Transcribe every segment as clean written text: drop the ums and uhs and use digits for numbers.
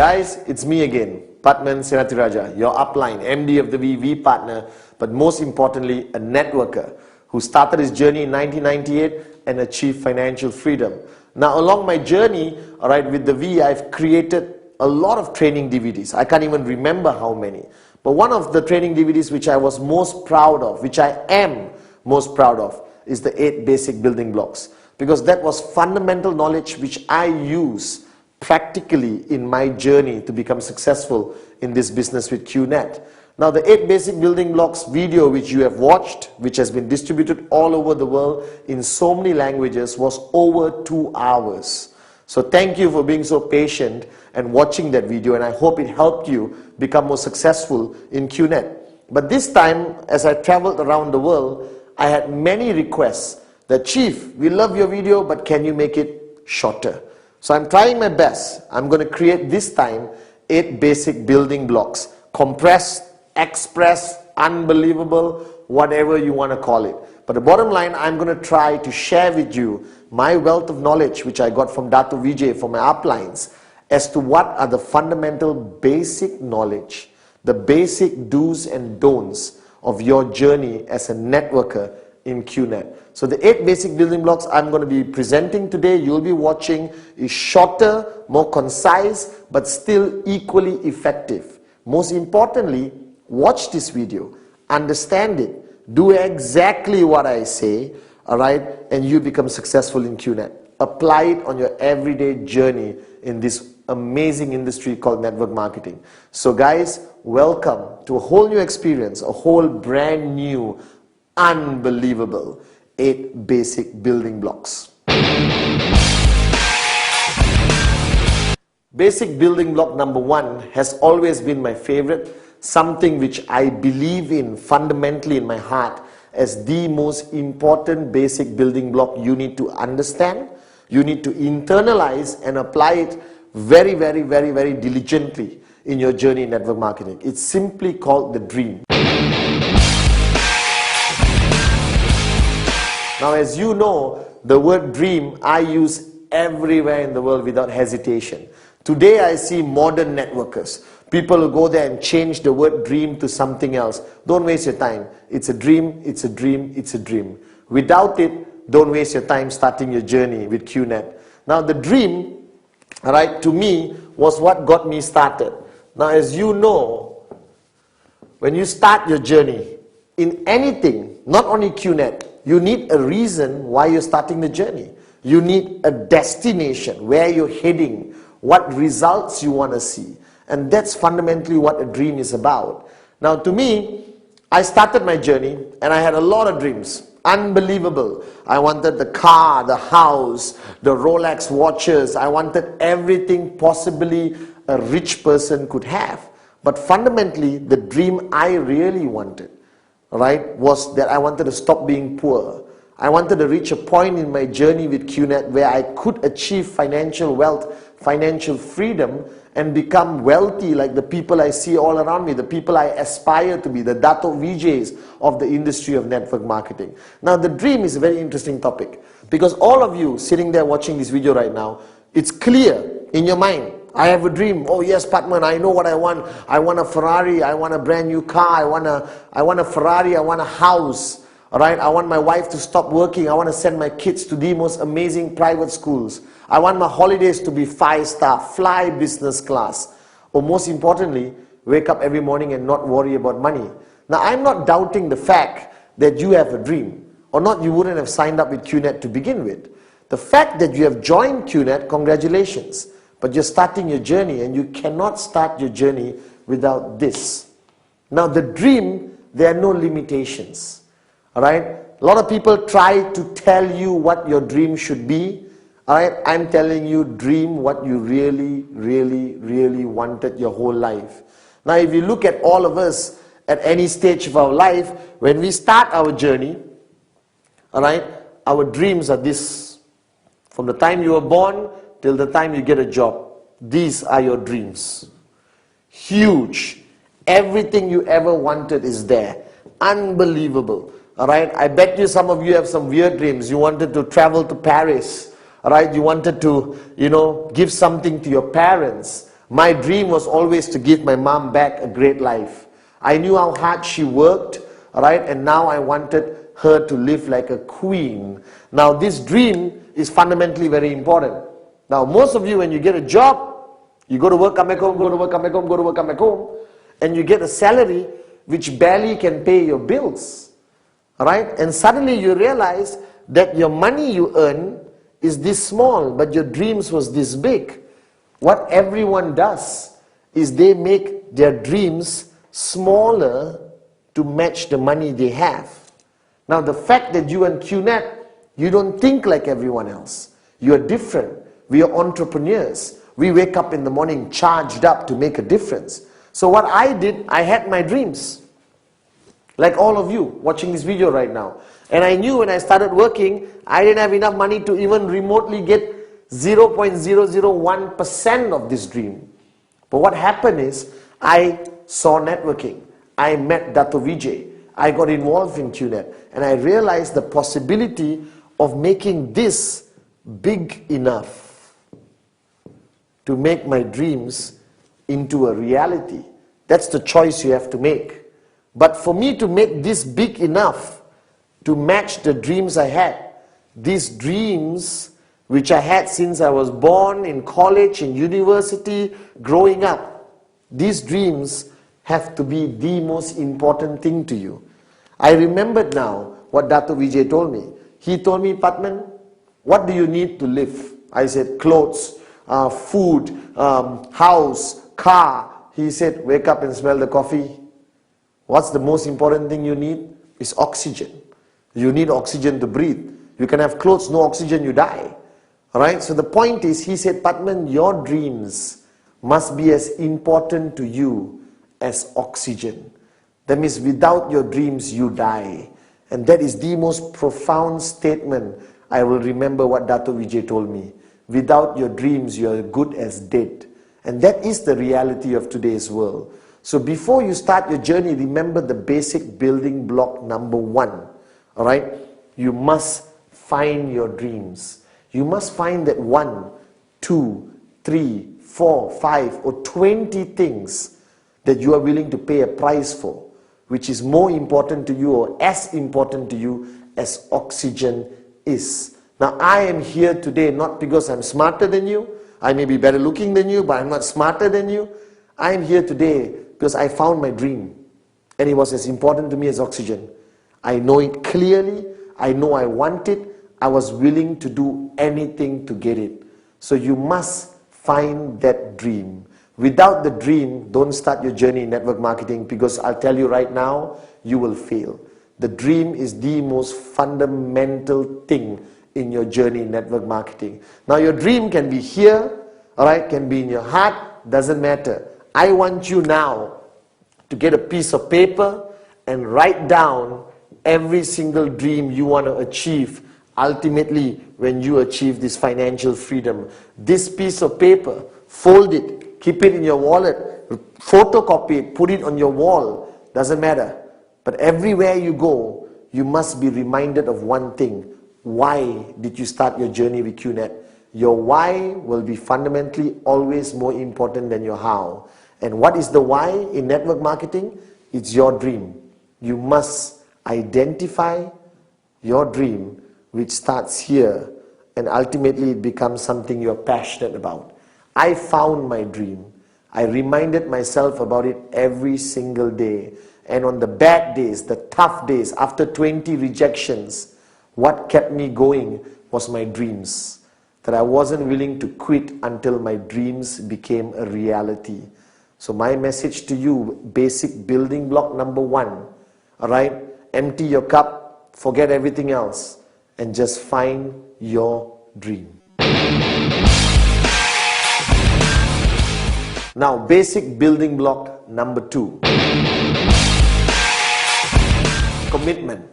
Guys, it's me again, Patman Senatiraja, your upline, MD of the VV partner, but most importantly, a networker who started his journey in 1998 and achieved financial freedom. Now, along my journey, with the V, I've created a lot of training DVDs. I can't even remember how many. But one of the training DVDs which I was most proud of, which I am most proud of, is the 8 basic building blocks. Because that was fundamental knowledge which I use practically in my journey to become successful in this business with Qnet. Now the 8 basic building blocks video which you have watched, which has been distributed all over the world in so many languages, was over 2 hours. So thank you for being so patient and watching that video, and I hope it helped you become more successful in Qnet. But this time, as I traveled around the world, I had many requests that, Chief, we love your video, but can you make it shorter? So I'm trying my best. I'm going to create this time 8 basic building blocks. Compressed, express, unbelievable, whatever you want to call it. But the bottom line, I'm going to try to share with you my wealth of knowledge which I got from Dato Vijay, from my uplines, as to what are the fundamental basic knowledge, the basic do's and don'ts of your journey as a networker in Qnet. So the 8 basic building blocks I'm going to be presenting today, you'll be watching, is shorter, more concise, but still equally effective. Most importantly, watch this video, understand it, do exactly what I say, and you become successful in Qnet. Apply it on your everyday journey in this amazing industry called network marketing. So guys, welcome to a whole new experience, a whole brand new, unbelievable 8 basic building blocks. Basic building block number 1 has always been my favorite, something which I believe in fundamentally in my heart as the most important basic building block you need to understand, you need to internalize and apply it very, very, very, very diligently in your journey in network marketing. It's simply called the dream. Now, as you know, the word dream I use everywhere in the world without hesitation. Today I see modern networkers. People who go there and change the word dream to something else. Don't waste your time. It's a dream, it's a dream, it's a dream. Without it, don't waste your time starting your journey with Qnet. Now the dream, to me, was what got me started. Now as you know, when you start your journey in anything, not only Qnet, you need a reason why you're starting the journey. You need a destination, where you're heading, what results you want to see. And that's fundamentally what a dream is about. Now to me, I started my journey and I had a lot of dreams. Unbelievable. I wanted the car, the house, the Rolex watches. I wanted everything possibly a rich person could have. But fundamentally, the dream I really wanted, was that I wanted to stop being poor. I wanted to reach a point in my journey with Qnet where I could achieve financial wealth, financial freedom, and become wealthy like the people I see all around me, the people I aspire to be, the Dato Vijay's of the industry of network marketing. Now the dream is a very interesting topic, because all of you sitting there watching this video right now, it's clear in your mind. I have a dream. Oh yes, Patman, I know what I want. I want a Ferrari. I want a brand new car. I want a Ferrari. I want a house. I want my wife to stop working. I want to send my kids to the most amazing private schools. I want my holidays to be 5-star, fly business class. Or most importantly, wake up every morning and not worry about money. Now I'm not doubting the fact that you have a dream. Or not, you wouldn't have signed up with Qnet to begin with. The fact that you have joined Qnet, congratulations. But you're starting your journey, and you cannot start your journey without this. Now the dream, there are no limitations. A lot of people try to tell you what your dream should be. I'm telling you, dream what you really, really, really wanted your whole life. Now if you look at all of us at any stage of our life, when we start our journey, our dreams are this. From the time you were born till the time you get a job, these are your dreams. Huge. Everything you ever wanted is there. Unbelievable. I bet you some of you have some weird dreams. You wanted to travel to Paris. You wanted to, give something to your parents. My dream was always to give my mom back a great life. I knew how hard she worked, right? And now I wanted her to live like a queen. Now this dream is fundamentally very important. Now most of you, when you get a job, you go to work, come back home, go to work, come back home, go to work, come back home, and you get a salary which barely can pay your bills, right? And suddenly you realize that your money you earn is this small, but your dreams was this big. What everyone does is they make their dreams smaller to match the money they have. Now the fact that you and Qnet, you don't think like everyone else. You are different. We are entrepreneurs. We wake up in the morning charged up to make a difference. So what I did, I had my dreams. Like all of you watching this video right now. And I knew when I started working, I didn't have enough money to even remotely get 0.001% of this dream. But what happened is, I saw networking. I met Dato Vijay. I got involved in Qnet. And I realized the possibility of making this big enough to make my dreams into a reality. That's the choice you have to make. But for me to make this big enough to match the dreams I had, these dreams which I had since I was born, in college, in university, growing up, these dreams have to be the most important thing to you. I remembered now what Dato Vijay told me. He told me, Patman, what do you need to live? I said, clothes, food, house, car. He said, wake up and smell the coffee. What's the most important thing you need? Is oxygen. You need oxygen to breathe. You can have clothes, no oxygen, you die. Alright, so the point is, he said, Patman, your dreams must be as important to you as oxygen. That means without your dreams, you die. And that is the most profound statement I will remember what Dato Vijay told me. Without your dreams, you are good as dead. And that is the reality of today's world. So before you start your journey, remember the basic building block number 1. Alright? You must find your dreams. You must find that 1, 2, 3, 4, 5 or 20 things that you are willing to pay a price for, which is more important to you or as important to you as oxygen is. Now I am here today not because I'm smarter than you. I may be better looking than you, but I'm not smarter than you. I am here today because I found my dream and it was as important to me as oxygen. I know it clearly. I know I want it. I was willing to do anything to get it. So you must find that dream. Without the dream, don't start your journey in network marketing, because I'll tell you right now, you will fail. The dream is the most fundamental thing in your journey in network marketing. Now your dream can be here, alright, can be in your heart, doesn't matter. I want you now to get a piece of paper and write down every single dream you want to achieve ultimately when you achieve this financial freedom. This piece of paper, fold it, keep it in your wallet, photocopy it, put it on your wall, doesn't matter. But everywhere you go, you must be reminded of one thing. Why did you start your journey with Qnet? Your why will be fundamentally always more important than your how. And what is the why in network marketing? It's your dream. You must identify your dream, which starts here, and ultimately it becomes something you're passionate about. I found my dream. I reminded myself about it every single day. And on the bad days, the tough days, after 20 rejections, what kept me going was my dreams. That I wasn't willing to quit until my dreams became a reality. So my message to you, basic building block number 1, alright? Empty your cup, forget everything else, and just find your dream. Now, basic building block number 2. Commitment.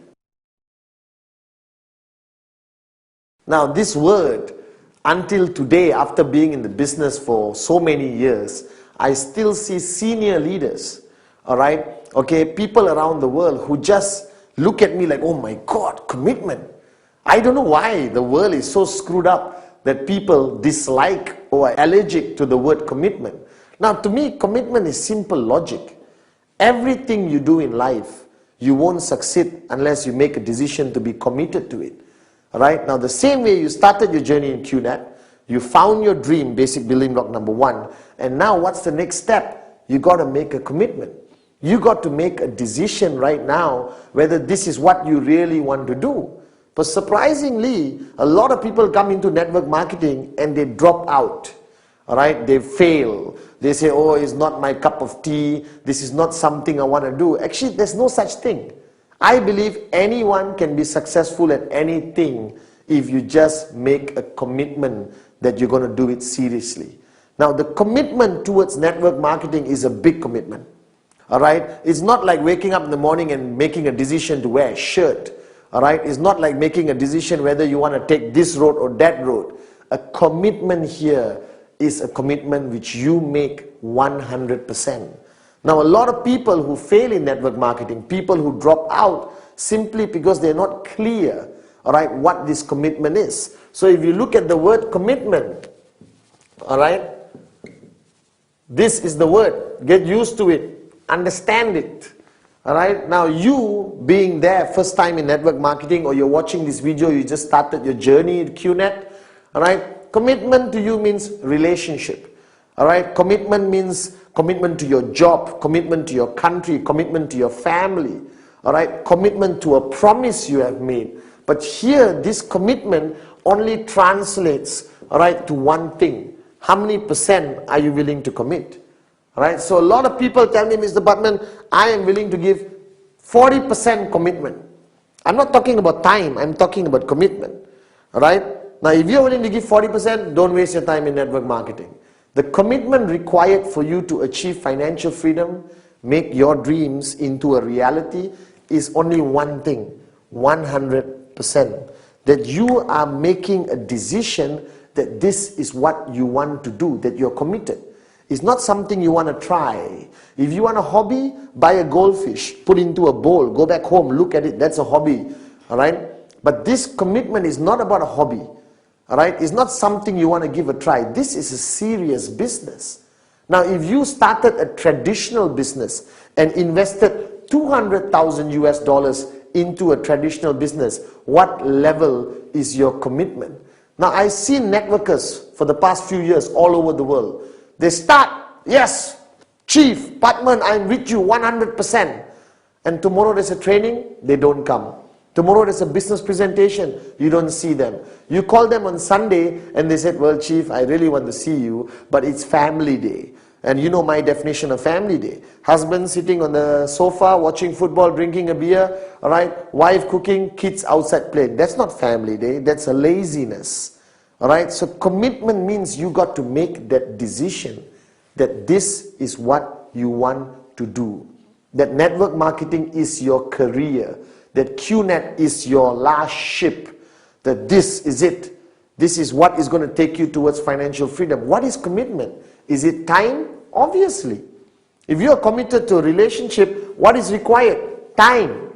Now, this word, until today, after being in the business for so many years, I still see senior leaders, alright, okay, people around the world who just look at me like, oh my God, commitment. I don't know why the world is so screwed up that people dislike or allergic to the word commitment. Now, to me, commitment is simple logic. Everything you do in life, you won't succeed unless you make a decision to be committed to it. Alright, now the same way you started your journey in Qnet, you found your dream, basic building block number 1, and now what's the next step? You got to make a commitment. You got to make a decision right now whether this is what you really want to do. But surprisingly, a lot of people come into network marketing and they drop out. Alright, they fail. They say, oh, it's not my cup of tea. This is not something I want to do. Actually, there's no such thing. I believe anyone can be successful at anything if you just make a commitment that you're going to do it seriously. Now, the commitment towards network marketing is a big commitment. Alright, it's not like waking up in the morning and making a decision to wear a shirt. Alright, it's not like making a decision whether you want to take this road or that road. A commitment here is a commitment which you make 100%. Now, a lot of people who fail in network marketing, people who drop out simply because they're not clear, alright, what this commitment is. So if you look at the word commitment, alright, this is the word. Get used to it. Understand it. Alright, now you being there first time in network marketing, or you're watching this video, you just started your journey in Qnet, alright, commitment to you means relationship. Alright, commitment means commitment to your job, commitment to your country, commitment to your family, alright, commitment to a promise you have made. But here, this commitment only translates, alright, to one thing. How many percent are you willing to commit? Alright, so a lot of people tell me, Mr. Butman, I am willing to give 40% commitment. I'm not talking about time, I'm talking about commitment. Alright, now if you're willing to give 40%, don't waste your time in network marketing. The commitment required for you to achieve financial freedom, make your dreams into a reality, is only one thing, 100%. That you are making a decision that this is what you want to do, that you're committed. It's not something you want to try. If you want a hobby, buy a goldfish, put into a bowl, go back home, look at it, that's a hobby. Alright? But this commitment is not about a hobby. Alright? It's not something you want to give a try. This is a serious business. Now, if you started a traditional business and invested 200,000 US dollars into a traditional business, what level is your commitment? Now, I've seen networkers for the past few years all over the world. They start, yes, Chief, Patman, I'm with you 100%. And tomorrow there's a training, they don't come. Tomorrow there's a business presentation, you don't see them. You call them on Sunday and they said, well, Chief, I really want to see you, but it's family day. And you know my definition of family day. Husband sitting on the sofa, watching football, drinking a beer, alright? Wife cooking, kids outside playing. That's not family day, that's a laziness. Alright, so commitment means you got to make that decision that this is what you want to do. That network marketing is your career. That Qnet is your last ship. That this is it. This is what is going to take you towards financial freedom. What is commitment? Is it time? Obviously. If you are committed to a relationship, what is required? Time.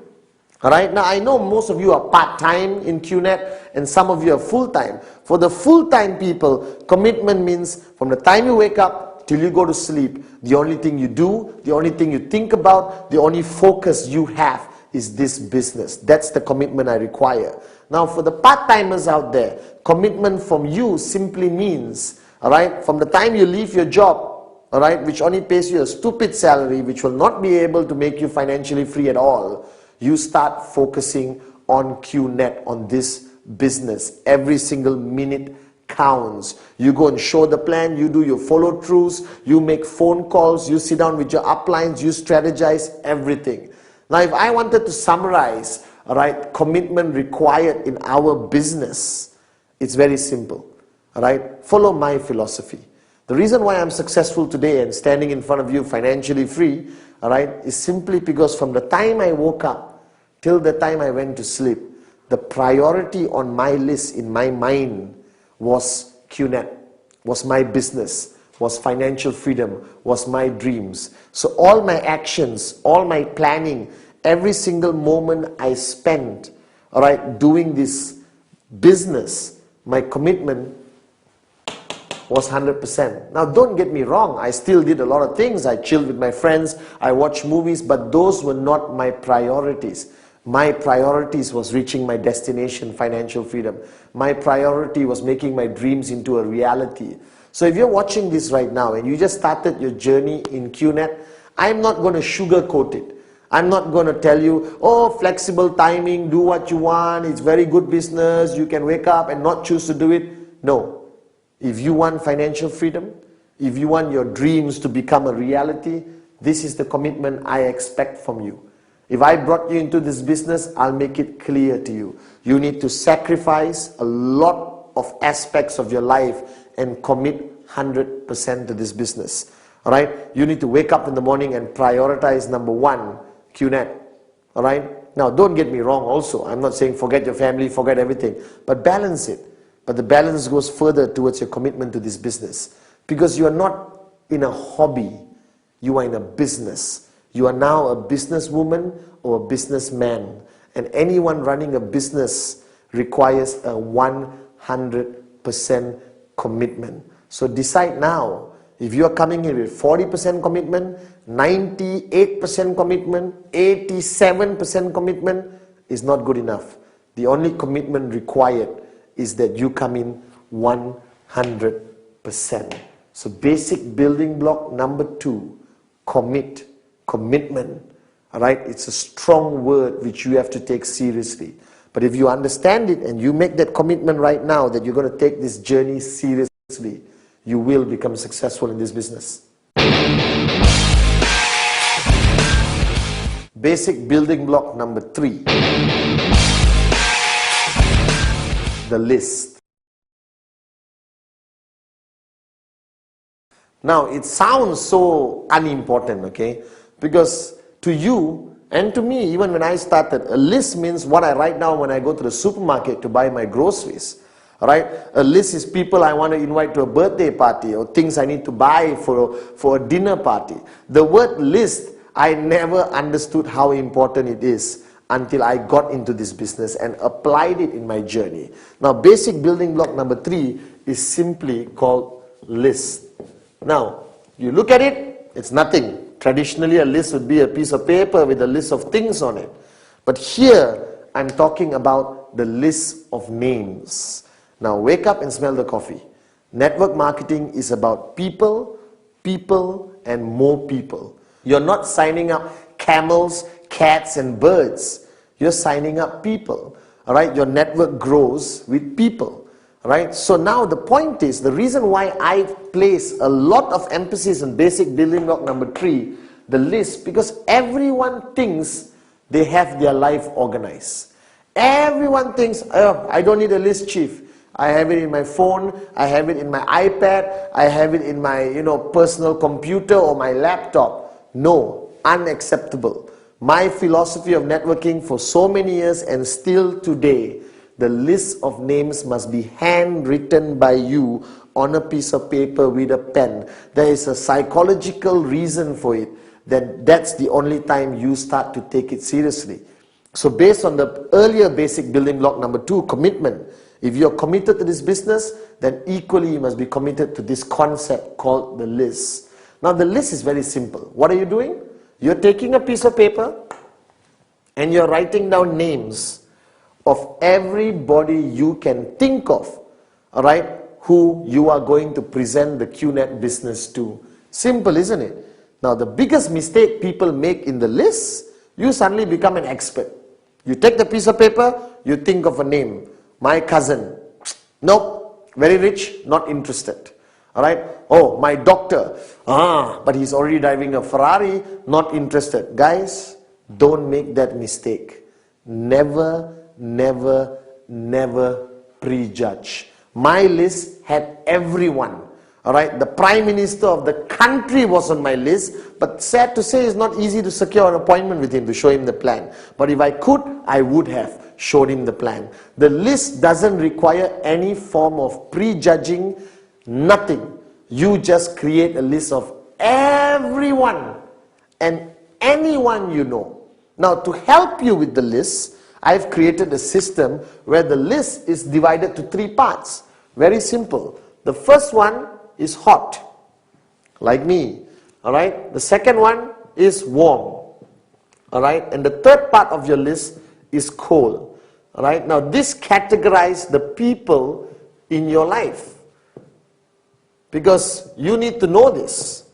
Alright, now I know most of you are part-time in Qnet and some of you are full-time. For the full-time people, commitment means from the time you wake up till you go to sleep, the only thing you do, the only thing you think about, the only focus you have is this business. That's the commitment I require. Now for the part-timers out there, commitment from you simply means, alright, from the time you leave your job, alright, which only pays you a stupid salary, which will not be able to make you financially free at all, you start focusing on Qnet, on this business. Every single minute counts. You go and show the plan, you do your follow-throughs, you make phone calls, you sit down with your uplines, you strategize everything. Now if I wanted to summarize, alright, commitment required in our business, it's very simple. Alright, follow my philosophy. The reason why I'm successful today and standing in front of you financially free, alright, is simply because from the time I woke up till the time I went to sleep, the priority on my list in my mind was Qnet, was my business, was financial freedom, was my dreams. So all my actions, all my planning, every single moment I spent, alright, doing this business, my commitment was 100%. Now don't get me wrong, I still did a lot of things. I chilled with my friends, I watched movies, but those were not my priorities. My priorities was reaching my destination, financial freedom. My priority was making my dreams into a reality. So if you're watching this right now and you just started your journey in Qnet, I'm not going to sugarcoat it. I'm not going to tell you, oh, flexible timing, do what you want, it's very good business, you can wake up and not choose to do it. No. If you want financial freedom, if you want your dreams to become a reality, this is the commitment I expect from you. If I brought you into this business, I'll make it clear to you. You need to sacrifice a lot of aspects of your life and commit 100% to this business. Alright? You need to wake up in the morning and prioritize number one, Qnet. Alright? Now don't get me wrong also. I'm not saying forget your family, forget everything. But balance it. But the balance goes further towards your commitment to this business. Because you are not in a hobby. You are in a business. You are now a businesswoman or a businessman. And anyone running a business requires a 100% commitment. So decide now. If you are coming in with 40% commitment, 98% commitment, 87% commitment is not good enough. The only commitment required is that you come in 100%. So basic building block number 2, commitment. Alright, it's a strong word which you have to take seriously. But if you understand it and you make that commitment right now that you're going to take this journey seriously, you will become successful in this business. Basic building block number 3, the list. Now it sounds so unimportant, okay? Because to you and to me, even when I started, a list means what I write down when I go to the supermarket to buy my groceries. Right? A list is people I want to invite to a birthday party or things I need to buy for a dinner party. The word list, I never understood how important it is until I got into this business and applied it in my journey. Now, basic building block number 3 is simply called list. Now, you look at it, it's nothing. Traditionally, a list would be a piece of paper with a list of things on it. But here, I'm talking about the list of names. Now wake up and smell the coffee. Network marketing is about people, and more people. You're not signing up camels, cats and birds. You're signing up people. Alright, your network grows with people. Alright, so now the point is, the reason why I place a lot of emphasis on basic building block number 3, the list, because everyone thinks they have their life organized. Everyone thinks, oh, I don't need a list, chief. I have it in my phone, I have it in my iPad, I have it in my personal computer or my laptop. No, unacceptable. My philosophy of networking for so many years and still today, the list of names must be handwritten by you on a piece of paper with a pen. There is a psychological reason for it, that's the only time you start to take it seriously. So based on the earlier basic building block number 2, commitment, if you're committed to this business, then equally you must be committed to this concept called the list. Now the list is very simple. What are you doing? You're taking a piece of paper and you're writing down names of everybody you can think of, alright, who you are going to present the Qnet business to. Simple, isn't it? Now the biggest mistake people make in the list, you suddenly become an expert. You take the piece of paper, you think of a name. My cousin, nope, very rich, not interested. Alright, oh, my doctor, but he's already driving a Ferrari, not interested. Guys, don't make that mistake. Never prejudge. My list had everyone. Alright, the Prime Minister of the country was on my list, but sad to say it's not easy to secure an appointment with him to show him the plan. But if I could, I would have showed him the plan. The list doesn't require any form of prejudging, nothing. You just create a list of everyone and anyone you know. Now to help you with the list, I've created a system where the list is divided to 3 parts. Very simple. The first one is hot, like me. Alright, the second one is warm. Alright, and the third part of your list is cold. Alright, now this categorizes the people in your life, because you need to know this.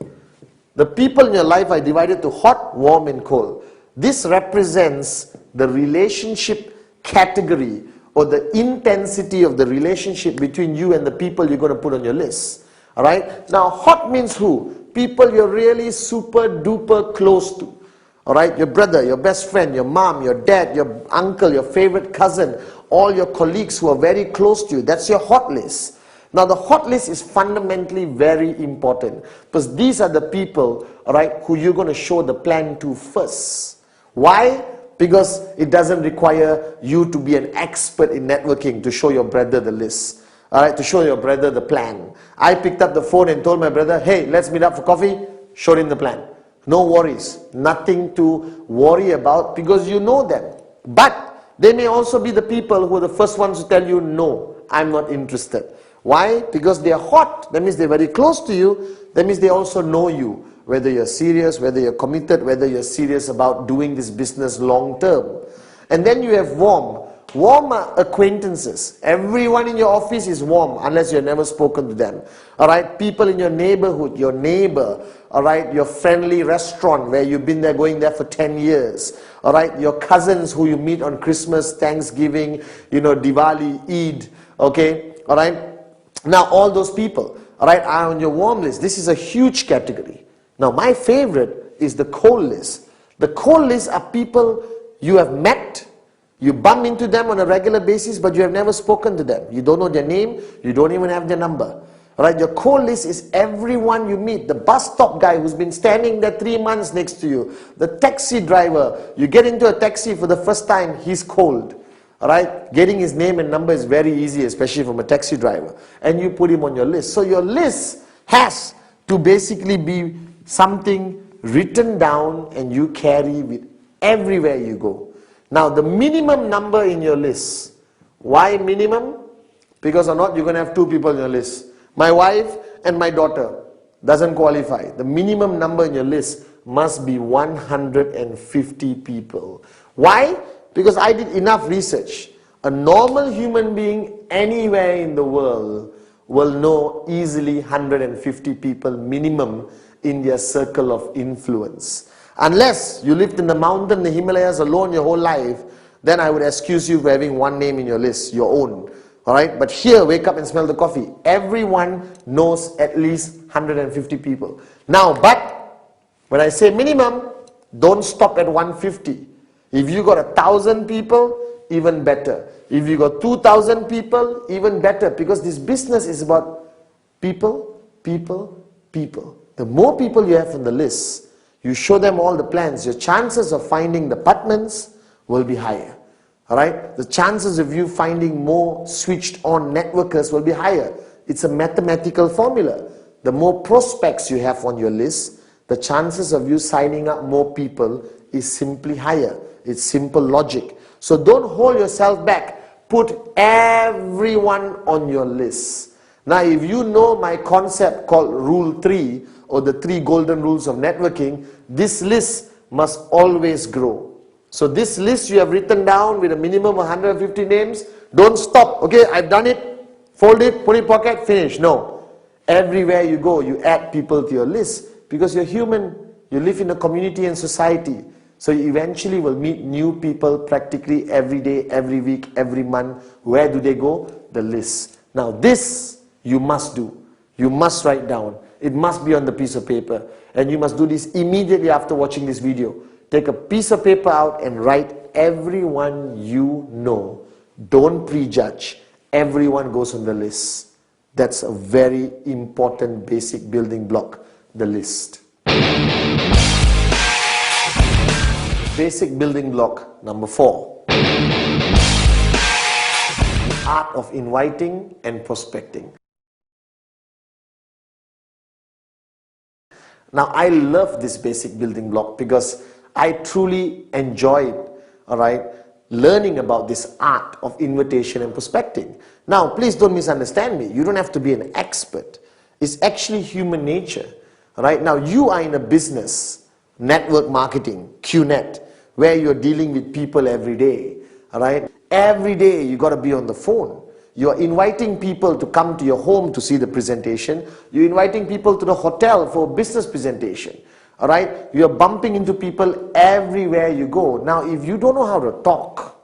The people in your life are divided to hot, warm and cold. This represents the relationship category or the intensity of the relationship between you and the people you're going to put on your list. Alright, now hot means who? People you're really super duper close to. Alright, your brother, your best friend, your mom, your dad, your uncle, your favorite cousin, all your colleagues who are very close to you. That's your hot list. Now the hot list is fundamentally very important, because these are the people, alright, who you're going to show the plan to first. Why? Because it doesn't require you to be an expert in networking to show your brother the list. Alright, to show your brother the plan. I picked up the phone and told my brother, hey, let's meet up for coffee. Showed him the plan. No worries. Nothing to worry about, because you know them. But they may also be the people who are the first ones to tell you, no, I'm not interested. Why? Because they are hot. That means they're very close to you. That means they also know you. Whether you're serious, whether you're committed, whether you're serious about doing this business long term. And then you have warm. Warm are acquaintances. Everyone in your office is warm unless you've never spoken to them. Alright, people in your neighborhood, your neighbor, alright, your friendly restaurant where you've been there, going there for 10 years. Alright, your cousins who you meet on Christmas, Thanksgiving, Diwali, Eid, okay, alright. Now all those people, alright, are on your warm list. This is a huge category. Now my favorite is the cold list. The cold list are people you have met, you bump into them on a regular basis, but you have never spoken to them. You don't know their name, you don't even have their number. Alright, your cold list is everyone you meet. The bus stop guy who's been standing there 3 months next to you. The taxi driver, you get into a taxi for the first time, he's cold. Alright, getting his name and number is very easy, especially from a taxi driver. And you put him on your list. So your list has to basically be something written down and you carry with everywhere you go. Now the minimum number in your list. Why minimum? Because or not, you're going to have 2 people in your list. My wife and my daughter doesn't qualify. The minimum number in your list must be 150 people. Why? Because I did enough research. A normal human being anywhere in the world will know easily 150 people minimum in their circle of influence. Unless you lived in the mountain, the Himalayas alone your whole life, then I would excuse you for having one name in your list, your own. Alright, but here, wake up and smell the coffee. Everyone knows at least 150 people. Now, but when I say minimum, don't stop at 150. If you got 1,000 people, even better. If you got 2,000 people, even better. Because this business is about people, people, people. The more people you have on the list, you show them all the plans, your chances of finding the apartments will be higher. Alright? The chances of you finding more switched on networkers will be higher. It's a mathematical formula. The more prospects you have on your list, the chances of you signing up more people is simply higher. It's simple logic. So don't hold yourself back. Put everyone on your list. Now if you know my concept called Rule 3, or the 3 golden rules of networking, this list must always grow. So this list you have written down with a minimum of 150 names, don't stop. Okay, I've done it, fold it, put it in pocket, finish. No. Everywhere you go, you add people to your list, because you're human. You live in a community and society. So you eventually will meet new people practically every day, every week, every month. Where do they go? The list. Now this you must do. You must write down. It must be on the piece of paper. And you must do this immediately after watching this video. Take a piece of paper out and write everyone you know. Don't prejudge. Everyone goes on the list. That's a very important basic building block, the list. Basic building block number 4. The art of inviting and prospecting. Now I love this basic building block because I truly enjoyed, alright, learning about this art of invitation and prospecting. Now please don't misunderstand me. You don't have to be an expert. It's actually human nature. Right now, you are in a business, network marketing, Qnet, where you're dealing with people every day. Right? Every day you got to be on the phone. You're inviting people to come to your home to see the presentation. You're inviting people to the hotel for a business presentation. All right? You're bumping into people everywhere you go. Now, if you don't know how to talk,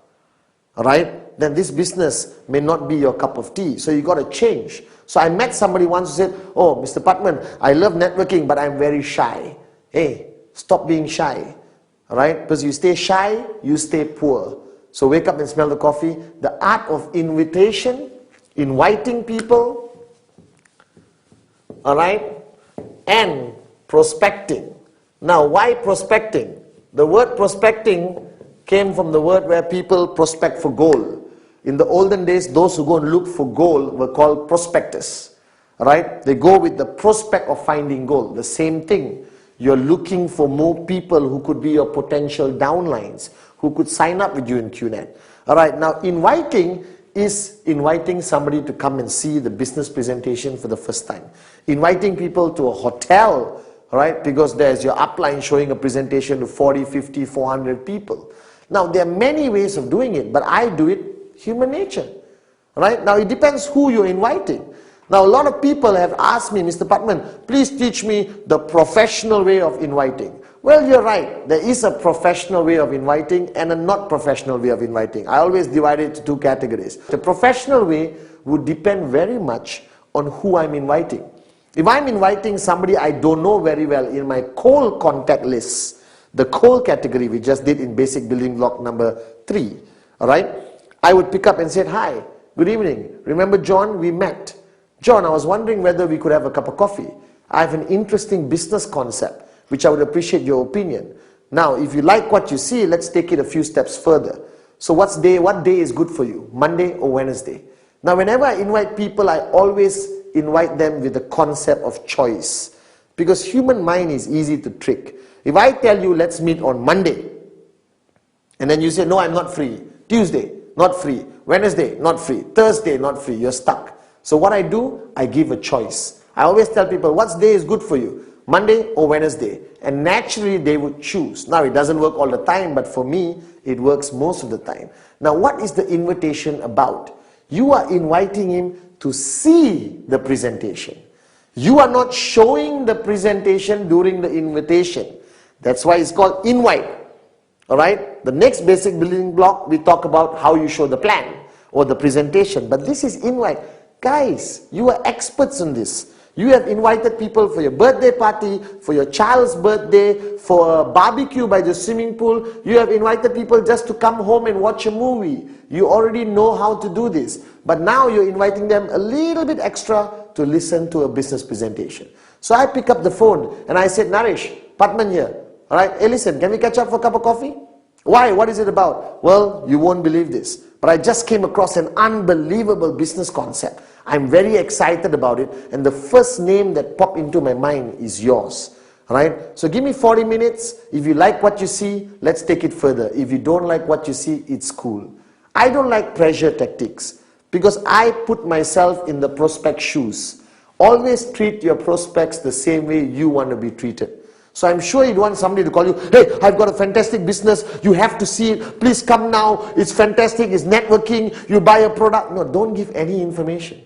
all right, then this business may not be your cup of tea. So you got to change. So I met somebody once who said, "Oh, Mr. Patman, I love networking, but I'm very shy." Hey, stop being shy. All right? Because you stay shy, you stay poor. So wake up and smell the coffee. The art of invitation, inviting people, all right, and prospecting. Now, why prospecting? The word prospecting came from the word where people prospect for gold. In the olden days, those who go and look for gold were called prospectors. Right? They go with the prospect of finding gold. The same thing. You're looking for more people who could be your potential downlines, who could sign up with you in Qnet. Alright, now inviting is inviting somebody to come and see the business presentation for the first time. Inviting people to a hotel, right? Because there's your upline showing a presentation to 40, 50, 400 people. Now, there are many ways of doing it, but I do it human nature. Right? Now, it depends who you're inviting. Now, a lot of people have asked me, "Mr. Patman, please teach me the professional way of inviting." Well, you're right. There is a professional way of inviting and a not professional way of inviting. I always divide it into two categories. The professional way would depend very much on who I'm inviting. If I'm inviting somebody I don't know very well in my cold contact list, the cold category we just did in basic building block number 3, all right, I would pick up and say, "Hi, good evening. Remember John? We met. John, I was wondering whether we could have a cup of coffee. I have an interesting business concept, which I would appreciate your opinion. Now, if you like what you see, let's take it a few steps further. So what day is good for you? Monday or Wednesday?" Now, whenever I invite people, I always invite them with the concept of choice. Because human mind is easy to trick. If I tell you, let's meet on Monday, and then you say, "No, I'm not free." Tuesday, not free. Wednesday, not free. Thursday, not free. You're stuck. So what I do, I give a choice. I always tell people, what day is good for you? Monday or Wednesday? And naturally, they would choose. Now, it doesn't work all the time, but for me, it works most of the time. Now, what is the invitation about? You are inviting him to see the presentation. You are not showing the presentation during the invitation. That's why it's called invite. Alright? The next basic building block, we talk about how you show the plan or the presentation. But this is invite. Guys, you are experts in this. You have invited people for your birthday party, for your child's birthday, for a barbecue by the swimming pool. You have invited people just to come home and watch a movie. You already know how to do this. But now you're inviting them a little bit extra to listen to a business presentation. So I pick up the phone and I said, "Naresh, Patman here. Alright, hey listen, can we catch up for a cup of coffee?" "Why? What is it about?" "Well, you won't believe this, but I just came across an unbelievable business concept. I'm very excited about it, and the first name that popped into my mind is yours. Alright, so give me 40 minutes. If you like what you see, let's take it further. If you don't like what you see, it's cool." I don't like pressure tactics because I put myself in the prospect shoes. Always treat your prospects the same way you want to be treated. So I'm sure you'd want somebody to call you, "Hey, I've got a fantastic business. You have to see it. Please come now. It's fantastic. It's networking. You buy a product." No, don't give any information.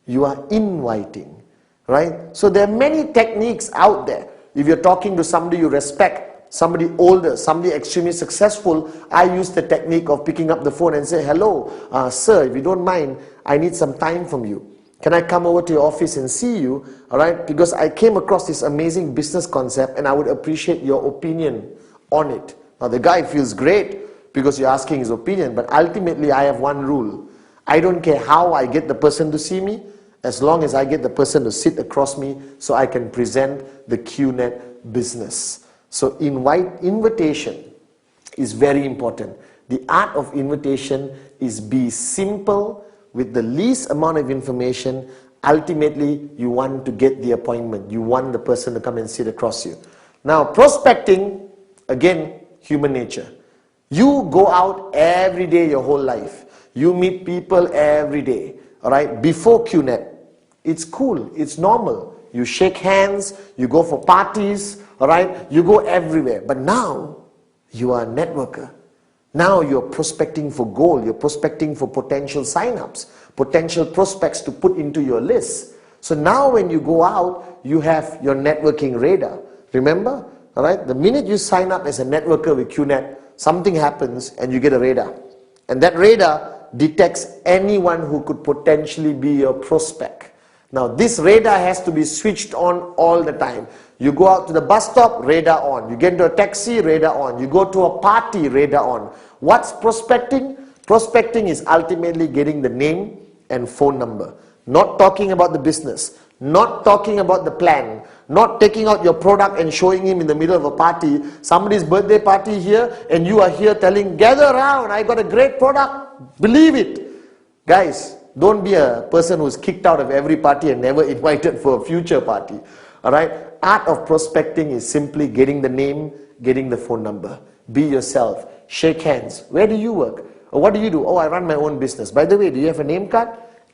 You are inviting, right? So there are many techniques out there. If you're talking to somebody you respect, somebody older, somebody extremely successful, I use the technique of picking up the phone and say, "Hello, sir, if you don't mind, I need some time from you. Can I come over to your office and see you? All right, because I came across this amazing business concept and I would appreciate your opinion on it." Now the guy feels great because you're asking his opinion, but ultimately I have one rule. I don't care how I get the person to see me, as long as I get the person to sit across me so I can present the Qnet business. So invitation is very important. The art of invitation is be simple with the least amount of information. Ultimately, you want to get the appointment. You want the person to come and sit across you. Now, prospecting, again, human nature. You go out every day your whole life. You meet people every day. All right, before Qnet, it's cool, it's normal. you shake hands, you go for parties, all right? You go everywhere. But now, you are a networker. Now you're prospecting for gold, you're prospecting for potential sign-ups, potential prospects to put into your list. So now when you go out, you have your networking radar. Remember? All right? The minute you sign up as a networker with Qnet, something happens and you get a radar. And that radar detects anyone who could potentially be your prospect. Now this radar has to be switched on all the time. You go out to the bus stop, radar on. You get into a taxi, radar on. You go to a party, radar on. What's prospecting? Prospecting is ultimately getting the name and phone number. Not talking about the business. Not talking about the plan. Not taking out your product and showing him in the middle of a party. Somebody's birthday party here and you are here telling, gather around, I got a great product. Believe it. Guys, don't be a person who's kicked out of every party and never invited for a future party. Alright? Art of prospecting is simply getting the name, getting the phone number. Be yourself. Shake hands. Where do you work? Or what do you do? Oh, I run my own business. By the way, do you have a name card?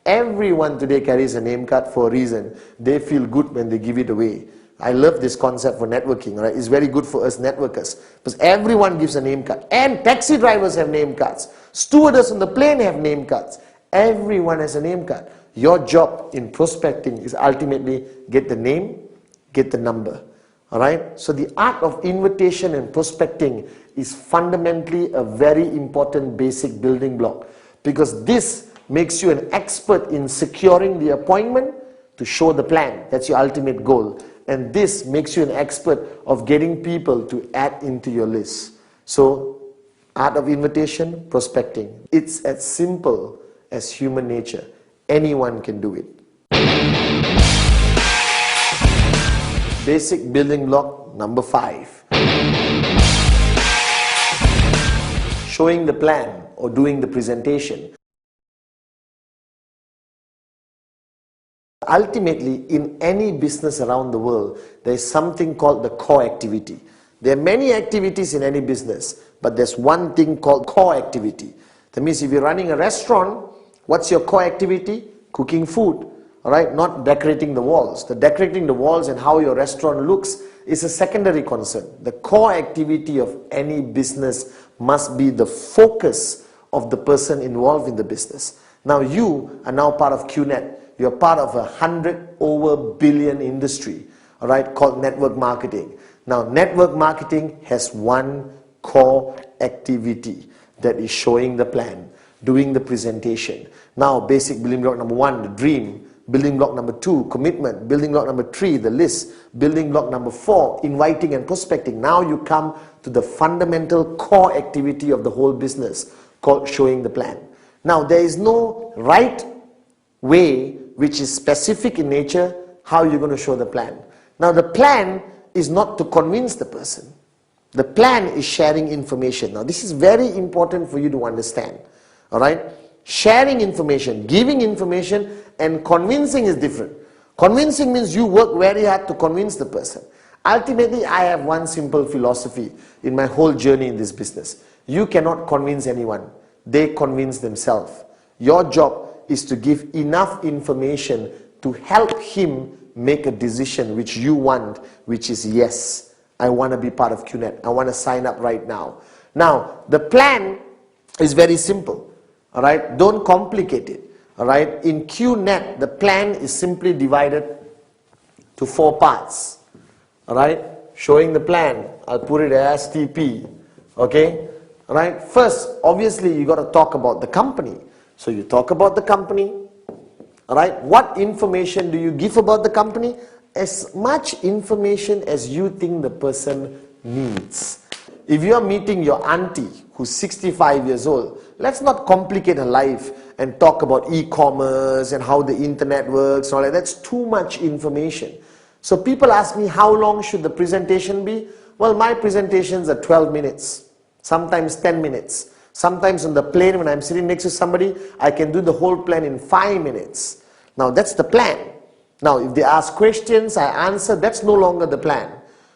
Everyone today carries a name card for a reason. They feel good when they give it away. I love this concept for networking. Right? It's very good for us networkers. Because everyone gives a name card. And taxi drivers have name cards. Stewardess on the plane have name cards. Everyone has a name card. Your job in prospecting is ultimately get the name, get the number. Alright? So the art of invitation and prospecting is fundamentally a very important basic building block. Because this makes you an expert in securing the appointment to show the plan. That's your ultimate goal. And this makes you an expert of getting people to add into your list. So, art of invitation, prospecting. It's as simple as human nature. Anyone can do it. Basic building block number 5. Showing the plan or doing the presentation. Ultimately, in any business around the world, there is something called the core activity. There are many activities in any business, but there's one thing called core activity. That means if you're running a restaurant, what's your core activity? Cooking food, all right? Not decorating the walls. The decorating the walls and how your restaurant looks is a secondary concern. The core activity of any business must be the focus of the person involved in the business. Now you are now part of Qnet. You're part of a 100 billion industry, all right, called network marketing. Now, network marketing has one core activity that is showing the plan, doing the presentation. Now, basic building block number 1, the dream. Building block number 2, commitment. Building block number 3, the list. Building block number 4, inviting and prospecting. Now you come to the fundamental core activity of the whole business called showing the plan. Now, there is no right way which is specific in nature how you're going to show the plan. Now the plan is not to convince the person. The plan is sharing information. Now this is very important for you to understand. Alright? Sharing information, giving information and convincing is different. Convincing means you work very hard to convince the person. Ultimately, I have one simple philosophy in my whole journey in this business. You cannot convince anyone. They convince themselves. Your job is to give enough information to help him make a decision which you want, which is yes, I want to be part of Qnet. I want to sign up right now. Now, the plan is very simple. All right, don't complicate it. All right, in Qnet, the plan is simply divided to 4 parts. All right, showing the plan. I'll put it as TP. Okay, all right. First, obviously, you got to talk about the company. So you talk about the company, all right? What information do you give about the company? As much information as you think the person needs. If you are meeting your auntie who's 65 years old, let's not complicate her life and talk about e-commerce and how the internet works and all that. That's too much information. So people ask me, how long should the presentation be? Well, my presentations are 12 minutes, sometimes 10 minutes. Sometimes on the plane when I'm sitting next to somebody, I can do the whole plan in 5 minutes. Now that's the plan. Now if they ask questions, I answer, that's no longer the plan.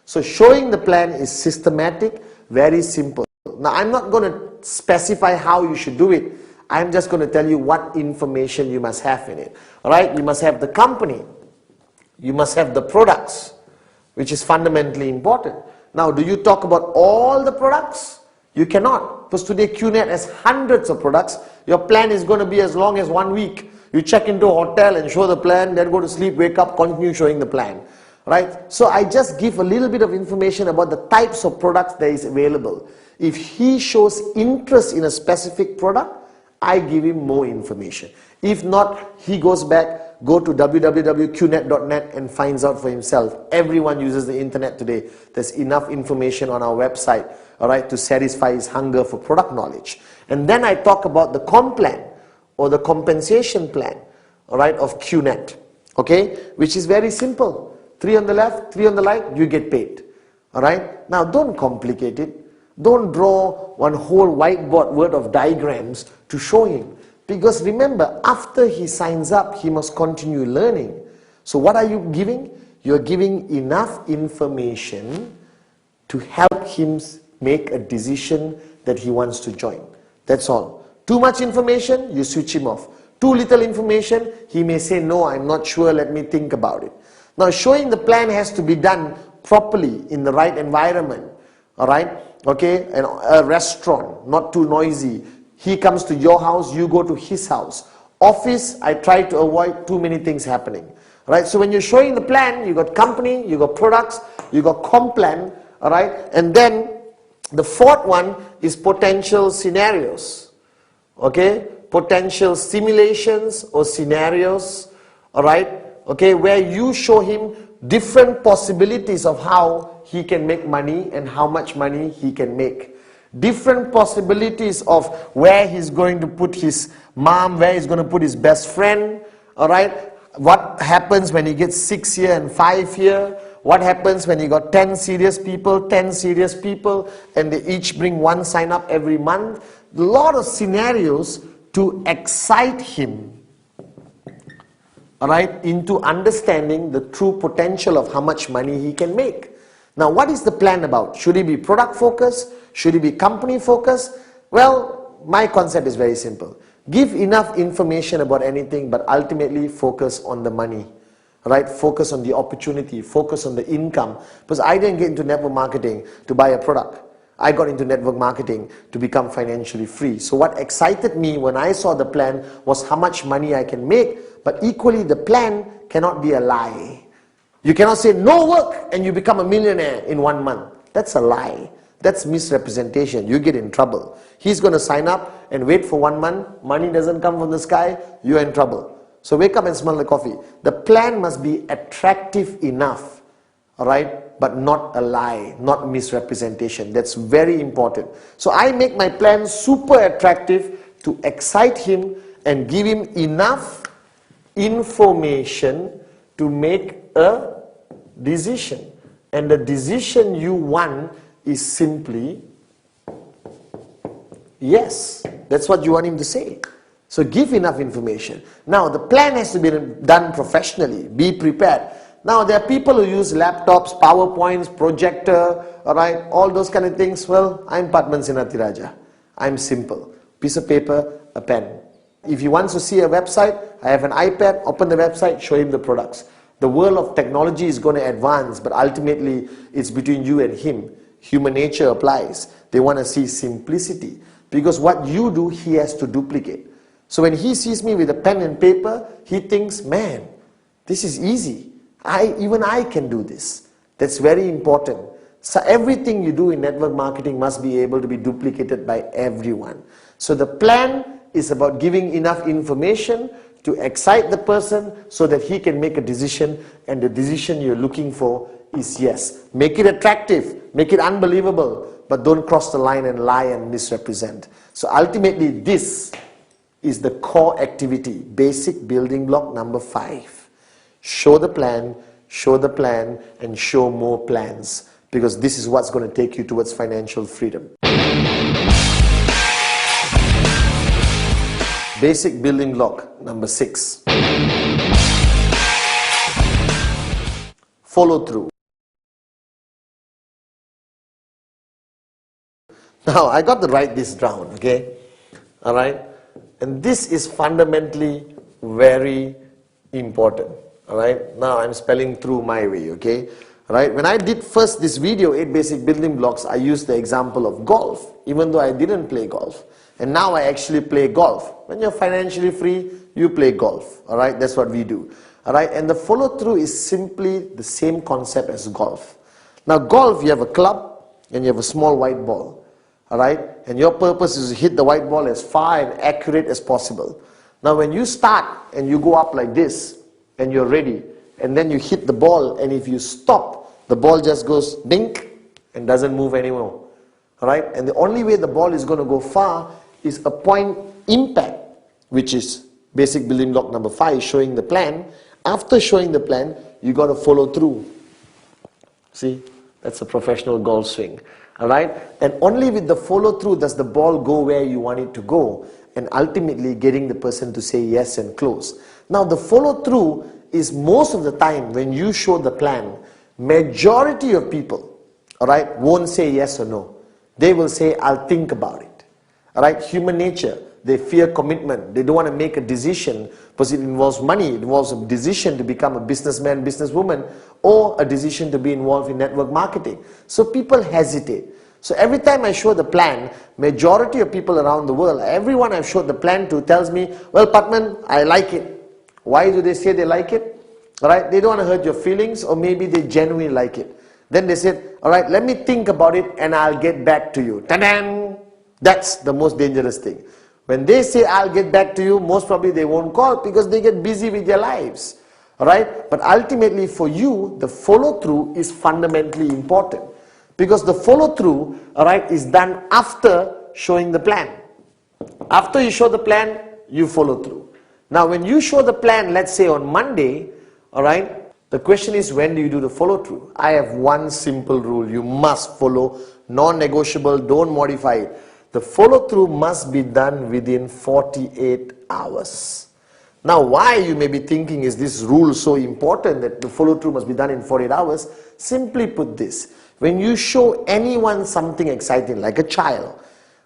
So showing the plan is systematic, very simple. Now I'm not going to specify how you should do it. I'm just going to tell you what information you must have in it. Alright, you must have the company. You must have the products, which is fundamentally important. Now, do you talk about all the products? You cannot, because today Qnet has hundreds of products. Your plan is going to be as long as 1 week. You check into a hotel and show the plan, then go to sleep, wake up, continue showing the plan. Right? So I just give a little bit of information about the types of products that is available. If he shows interest in a specific product, I give him more information. If not, he goes back, go to www.qnet.net and finds out for himself. Everyone uses the internet today. There's enough information on our website, all right, to satisfy his hunger for product knowledge. And then I talk about the comp plan or the compensation plan, all right, of Qnet, okay, which is very simple. 3 on the left, 3 on the right, you get paid. All right? Now, don't complicate it. Don't draw one whole whiteboard worth of diagrams to show him. Because remember, after he signs up, he must continue learning. So what are you giving? You're giving enough information to help him make a decision that he wants to join. That's all. Too much information, you switch him off. Too little information, he may say, no, I'm not sure, let me think about it. Now, showing the plan has to be done properly in the right environment, all right? Okay, and a restaurant, not too noisy. He comes to your house, you go to his house. Office, I try to avoid too many things happening, right? So when you're showing the plan, you got company, you got products, you got comp plan, all right? And then the fourth one is potential scenarios, okay? Potential simulations or scenarios, all right? Okay, where you show him different possibilities of how he can make money and how much money he can make. Different possibilities of where he's going to put his mom, where he's going to put his best friend, all right? What happens when he gets 6 here and 5 here? What happens when he got 10 serious people, and they each bring 1 sign up every month? A lot of scenarios to excite him, all right, into understanding the true potential of how much money he can make. Now, what is the plan about? Should he be product focused? Should he be company focused? Well, my concept is very simple. Give enough information about anything, but ultimately focus on the money, right? Focus on the opportunity, focus on the income. Because I didn't get into network marketing to buy a product. I got into network marketing to become financially free. So what excited me when I saw the plan was how much money I can make, but equally the plan cannot be a lie. You cannot say no work and you become a millionaire in 1 month. That's a lie. That's misrepresentation. You get in trouble. He's going to sign up and wait for 1 month. Money doesn't come from the sky. You're in trouble. So wake up and smell the coffee. The plan must be attractive enough, all right, but not a lie, not misrepresentation. That's very important. So I make my plan super attractive to excite him and give him enough information to make a decision. And the decision you want is simply yes. That's what you want him to say. So give enough information. Now the plan has to be done professionally. Be prepared. Now there are people who use laptops, PowerPoints, projector, alright, all those kind of things. Well, I'm Padman Sinatiraja. I'm simple. Piece of paper, a pen. If he wants to see a website, I have an iPad, open the website, show him the products. The world of technology is going to advance, but ultimately it's between you and him. Human nature applies. They want to see simplicity. Because what you do, he has to duplicate. So when he sees me with a pen and paper, he thinks, man, this is easy. Even I can do this. That's very important. So everything you do in network marketing must be able to be duplicated by everyone. So the plan is about giving enough information to excite the person so that he can make a decision, and the decision you're looking for is yes. Make it attractive, make it unbelievable, but don't cross the line and lie and misrepresent. So ultimately this is the core activity, basic building block number 5. Show the plan, and show more plans, because this is what's going to take you towards financial freedom. Basic building block number 6. Follow through. Now, I got to write this down, okay? All right? And this is fundamentally very important. Alright, now I'm spelling through my way, okay? Alright, when I did first this video, 8 basic building blocks, I used the example of golf, even though I didn't play golf. And now I actually play golf. When you're financially free, you play golf. Alright, that's what we do. Alright, and the follow through is simply the same concept as golf. Now golf, you have a club and you have a small white ball. Alright, and your purpose is to hit the white ball as far and accurate as possible. Now when you start and you go up like this, and you're ready, and then you hit the ball, and if you stop, the ball just goes dink and doesn't move anymore. Alright, and the only way the ball is going to go far is a point impact, which is basic building block number 5, showing the plan. After showing the plan, you got to follow through. See, that's a professional golf swing. Alright, and only with the follow through does the ball go where you want it to go, and ultimately getting the person to say yes and close. Now the follow through is most of the time when you show the plan, majority of people, alright, won't say yes or no. They will say, I'll think about it. Alright, human nature, they fear commitment. They don't want to make a decision because it involves money. It involves a decision to become a businessman, businesswoman, or a decision to be involved in network marketing. So people hesitate. So every time I show the plan, majority of people around the world, everyone I've showed the plan to tells me, well, Patman, I like it. Why do they say they like it? Alright, they don't want to hurt your feelings, or maybe they genuinely like it. Then they said, alright, let me think about it and I'll get back to you. Ta-da! That's the most dangerous thing. When they say I'll get back to you, most probably they won't call because they get busy with their lives. Alright, but ultimately for you, the follow through is fundamentally important. Because the follow through, alright, is done after showing the plan. After you show the plan, you follow through. Now when you show the plan, let's say on Monday, alright, the question is, when do you do the follow through? I have one simple rule: you must follow, non-negotiable, don't modify it. The follow through must be done within 48 hours. Now why, you may be thinking, is this rule so important that the follow through must be done in 48 hours? Simply put this: when you show anyone something exciting, like a child,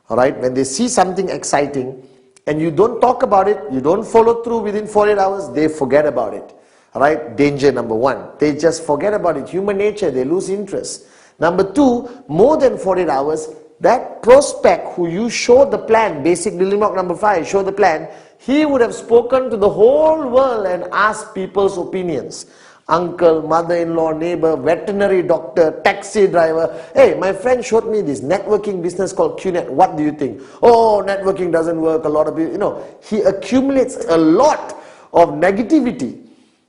alright, when they see something exciting and you don't talk about it, you don't follow through within 48 hours, they forget about it. Alright, danger number 1. They just forget about it. Human nature, they lose interest. Number 2, more than 48 hours, that prospect who you showed the plan, basic building block number 5, show the plan, he would have spoken to the whole world and asked people's opinions. Uncle, mother-in-law, neighbor, veterinary doctor, taxi driver. Hey, my friend showed me this networking business called Qnet. What do you think? Oh, networking doesn't work. A lot of people, he accumulates a lot of negativity.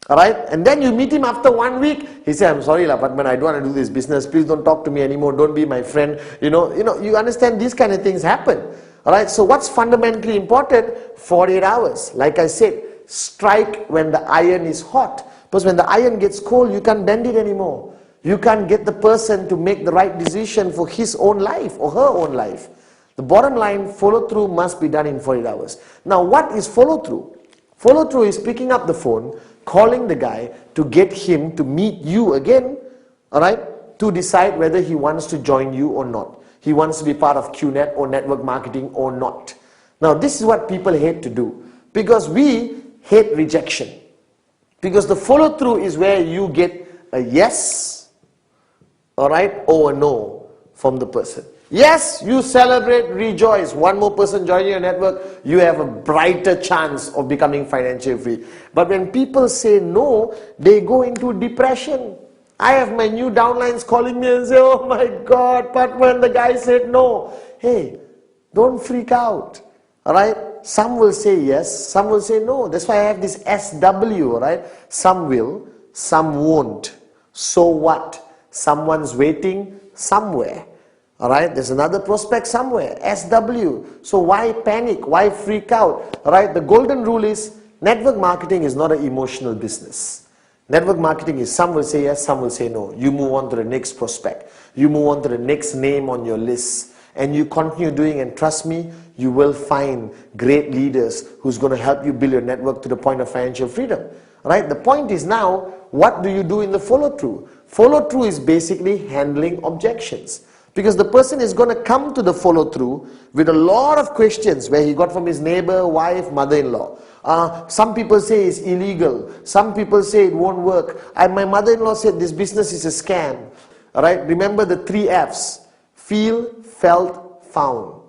Alright, and then you meet him after 1 week. He says, I'm sorry, Patman, I don't want to do this business. Please don't talk to me anymore. Don't be my friend. You understand, these kind of things happen. Alright, so what's fundamentally important? 48 hours. Like I said, strike when the iron is hot. Because when the iron gets cold, you can't bend it anymore. You can't get the person to make the right decision for his own life or her own life. The bottom line, follow through must be done in 48 hours. Now what is follow through? Follow through is picking up the phone, calling the guy to get him to meet you again, alright, to decide whether he wants to join you or not. He wants to be part of Qnet or network marketing or not. Now this is what people hate to do, because we hate rejection. Because the follow through is where you get a yes, alright, or a no from the person. Yes, you celebrate, rejoice. One more person joining your network, you have a brighter chance of becoming financially free. But when people say no, they go into depression. I have my new downlines calling me and say, oh my God, but when the guy said no. Hey, don't freak out. Alright? Some will say yes, some will say no. That's why I have this SW, right? Some will, some won't. So what? Someone's waiting somewhere. Alright, there's another prospect somewhere, SW. So why panic? Why freak out? Alright, the golden rule is network marketing is not an emotional business. Network marketing is, some will say yes, some will say no. You move on to the next prospect. You move on to the next name on your list. And you continue doing, and trust me, you will find great leaders who's going to help you build your network to the point of financial freedom. Alright, the point is now, what do you do in the follow through? Follow through is basically handling objections. Because the person is going to come to the follow through with a lot of questions where he got from his neighbor, wife, mother-in-law. Some people say it's illegal. Some people say it won't work. My mother-in-law said this business is a scam. All right, remember the 3 F's. Feel, felt, found.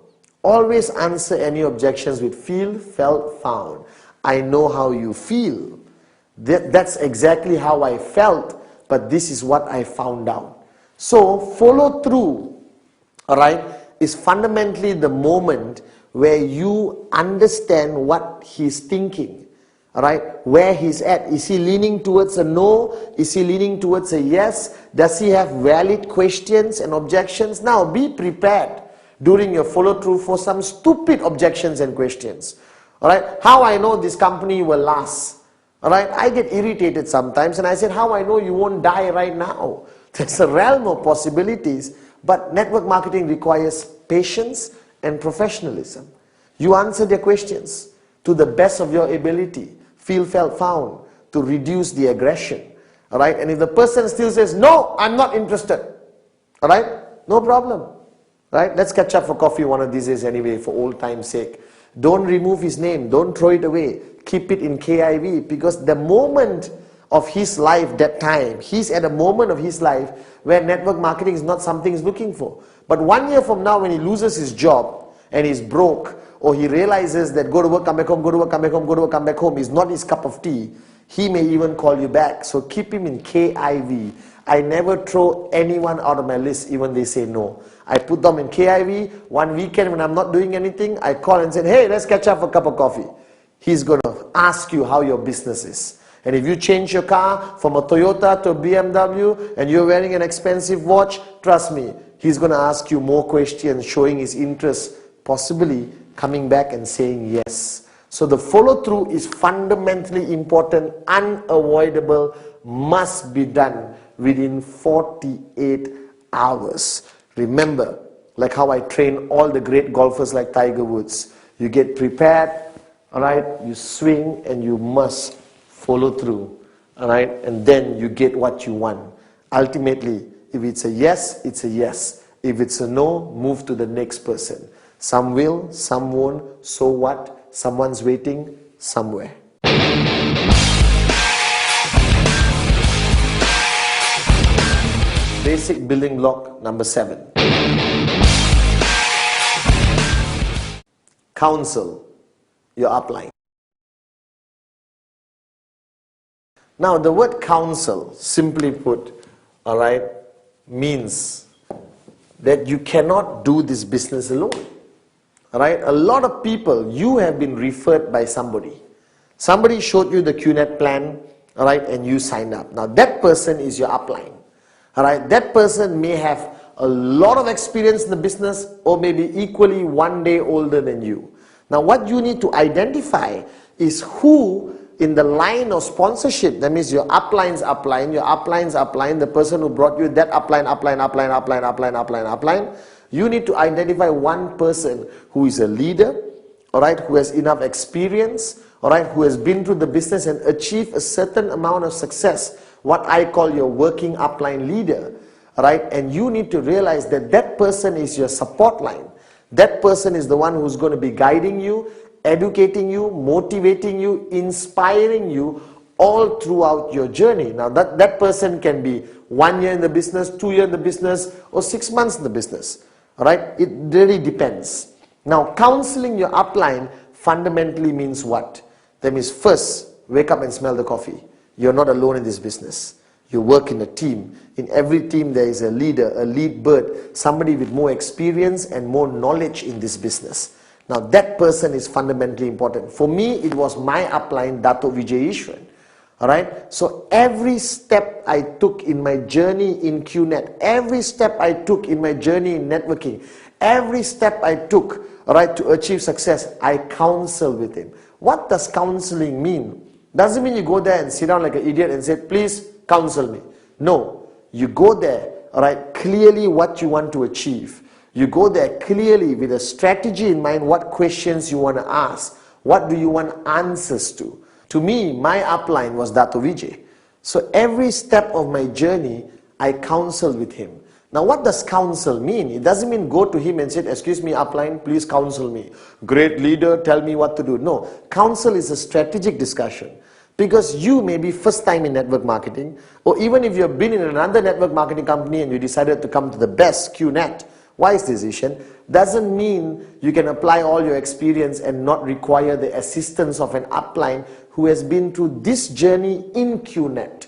Always answer any objections with feel, felt, found. I know how you feel. That's exactly how I felt, but this is what I found out. So follow through, all right, is fundamentally the moment where you understand what he's thinking, all right, where he's at. Is he leaning towards a no? Is he leaning towards a yes? Does he have valid questions and objections? Now be prepared during your follow through for some stupid objections and questions. All right, how I know this company will last? All right, I get irritated sometimes and I said, how I know you won't die right now? There's a realm of possibilities, but network marketing requires patience and professionalism. You answer their questions to the best of your ability, feel, felt, found, to reduce the aggression. All right, and if the person still says, no, I'm not interested, all right, no problem. Right, let's catch up for coffee one of these days anyway, for old time's sake. Don't remove his name, don't throw it away, keep it in KIV, because the moment of his life, that time, he's at a moment of his life where network marketing is not something he's looking for. But 1 year from now, when he loses his job and he's broke, or he realizes that go to work, come back home, go to work, come back home, go to work, come back home is not his cup of tea, he may even call you back. So keep him in KIV. I never throw anyone out of my list even they say no. I put them in KIV. One weekend when I'm not doing anything, I call and say, hey, let's catch up for a cup of coffee. He's going to ask you how your business is. And if you change your car from a Toyota to a BMW and you're wearing an expensive watch, trust me, he's going to ask you more questions, showing his interest, possibly coming back and saying yes. So the follow through is fundamentally important, unavoidable, must be done within 48 hours. Remember, like how I train all the great golfers like Tiger Woods. You get prepared, all right, you swing and you must follow through, all right, and then you get what you want. Ultimately, if it's a yes, it's a yes. If it's a no, move to the next person. Some will, some won't, so what? Someone's waiting somewhere. Basic building block number 7. Counsel your upline. Now the word counsel, simply put, all right, means that you cannot do this business alone. All right, a lot of people, you have been referred by somebody. Somebody showed you the Qnet plan, all right, and you signed up. Now that person is your upline. All right, that person may have a lot of experience in the business or maybe equally 1 day older than you. Now what you need to identify is who in the line of sponsorship, that means your upline's upline, your upline's upline, the person who brought you that upline, you need to identify one person who is a leader, all right, who has enough experience, all right, who has been through the business and achieved a certain amount of success, what I call your working upline leader, all right, and you need to realize that that person is your support line. That person is the one who's going to be guiding you, educating you, motivating you, inspiring you all throughout your journey. Now that person can be 1 year in the business, 2 years in the business, or 6 months in the business. All right, it really depends. Now counseling your upline fundamentally means what? That means first, wake up and smell the coffee. You're not alone in this business. You work in a team. In every team there is a leader, a lead bird, somebody with more experience and more knowledge in this business. Now that person is fundamentally important. For me, it was my upline, Dato' Vijay Ishwan. Alright, so every step I took in my journey in Qnet, every step I took in my journey in networking, every step I took, alright, to achieve success, I counsel with him. What does counseling mean? Doesn't mean you go there and sit down like an idiot and say, please counsel me. No, you go there, alright, clearly what you want to achieve. You go there clearly with a strategy in mind, what questions you want to ask, what do you want answers to. To me, my upline was Dato' Vijay. So every step of my journey, I counseled with him. Now, what does counsel mean? It doesn't mean go to him and say, excuse me, upline, please counsel me. Great leader, tell me what to do. No, counsel is a strategic discussion. Because you may be first time in network marketing, or even if you've been in another network marketing company and you decided to come to the best Qnet, wise decision, doesn't mean you can apply all your experience and not require the assistance of an upline who has been through this journey in Qnet.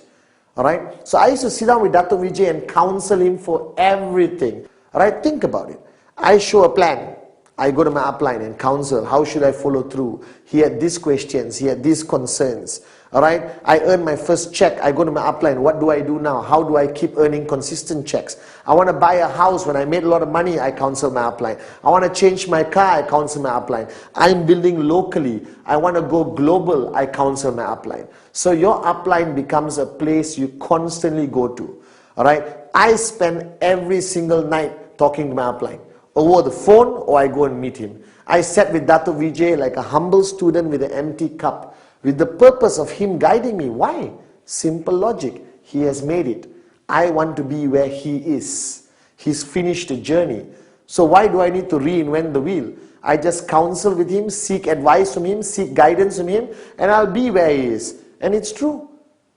Alright, so I used to sit down with Dr. Vijay and counsel him for everything. Alright, think about it. I show a plan. I go to my upline and counsel. How should I follow through? He had these questions. He had these concerns. Alright, I earned my first check. I go to my upline. What do I do now? How do I keep earning consistent checks? I want to buy a house. When I made a lot of money, I counsel my upline. I want to change my car. I counsel my upline. I'm building locally. I want to go global. I counsel my upline. So your upline becomes a place you constantly go to. Alright, I spend every single night talking to my upline. Over the phone, or I go and meet him. I sat with Dr. Vijay like a humble student with an empty cup, with the purpose of him guiding me. Why? Simple logic. He has made it. I want to be where he is. He's finished the journey. So why do I need to reinvent the wheel? I just counsel with him, seek advice from him, seek guidance from him, and I'll be where he is. And it's true.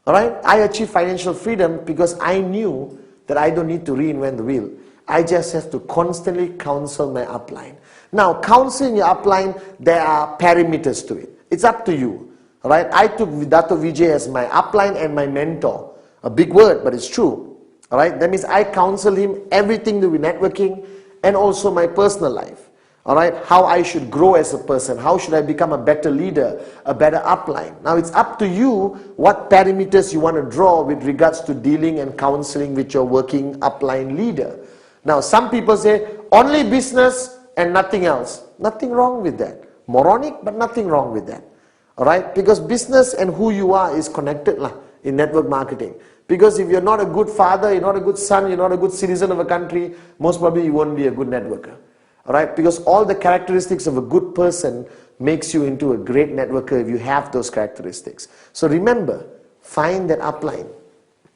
Alright? I achieved financial freedom because I knew that I don't need to reinvent the wheel. I just have to constantly counsel my upline. Now, counseling your upline, there are parameters to it. It's up to you. Alright, I took Dr. Vijay as my upline and my mentor. A big word, but it's true. Alright, that means I counsel him everything to do with networking and also my personal life. Alright, how I should grow as a person, how should I become a better leader, a better upline. Now it's up to you what parameters you want to draw with regards to dealing and counseling with your working upline leader. Now some people say only business and nothing else. Nothing wrong with that. Moronic, but nothing wrong with that. Alright, because business and who you are is connected in network marketing. Because if you're not a good father, you're not a good son, you're not a good citizen of a country, most probably you won't be a good networker. Alright, because all the characteristics of a good person makes you into a great networker if you have those characteristics. So remember, find that upline.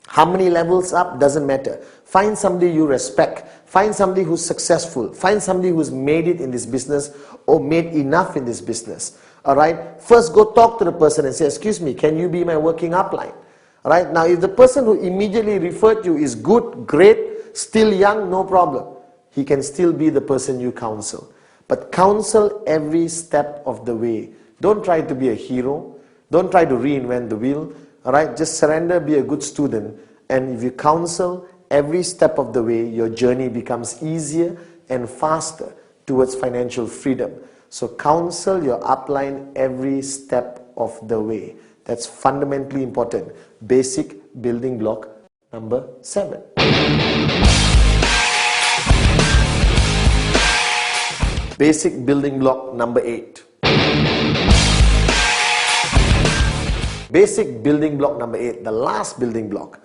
How many levels up doesn't matter. Find somebody you respect. Find somebody who's successful. Find somebody who's made it in this business or made enough in this business. Alright, first go talk to the person and say, excuse me, can you be my working upline? Alright, now if the person who immediately referred you is good, great, still young, no problem. He can still be the person you counsel. But counsel every step of the way. Don't try to be a hero. Don't try to reinvent the wheel. Alright, just surrender, be a good student. And if you counsel every step of the way, your journey becomes easier and faster towards financial freedom. So counsel your upline every step of the way. That's fundamentally important. Basic building block number 7. Basic building block number 8. Basic building block number 8, the last building block.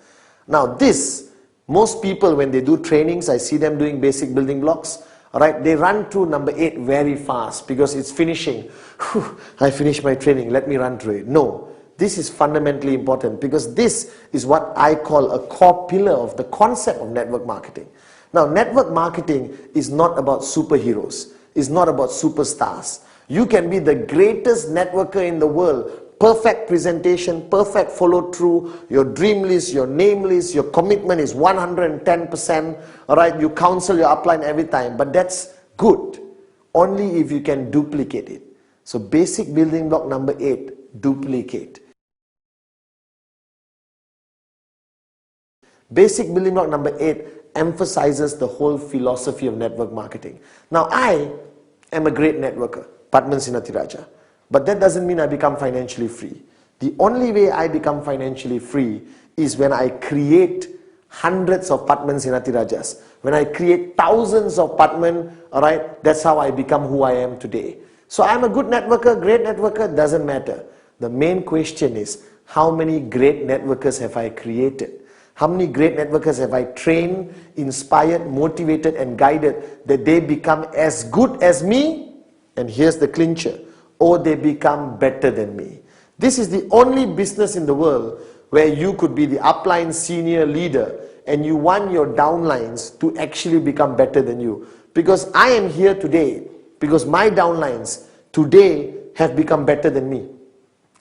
Now this, most people when they do trainings, I see them doing basic building blocks. Alright, they run through number 8 very fast because it's finishing. Whew, I finished my training, let me run through it. No, this is fundamentally important because this is what I call a core pillar of the concept of network marketing. Now, network marketing is not about superheroes. It's not about superstars. You can be the greatest networker in the world. Perfect presentation, perfect follow through, your dream list, your name list, your commitment is 110%. Alright, you counsel your upline every time, but that's good. Only if you can duplicate it. So basic building block number 8, duplicate. Basic building block number 8 emphasizes the whole philosophy of network marketing. Now I am a great networker, Padman Sinatiraja. But that doesn't mean I become financially free. The only way I become financially free is when I create hundreds of Padman Sinatirajas. When I create thousands of Padman, alright, that's how I become who I am today. So I'm a good networker, great networker, doesn't matter. The main question is, how many great networkers have I created? How many great networkers have I trained, inspired, motivated and guided that they become as good as me? And here's the clincher. Or they become better than me. This is the only business in the world where you could be the upline senior leader and you want your downlines to actually become better than you. Because I am here today because my downlines today have become better than me.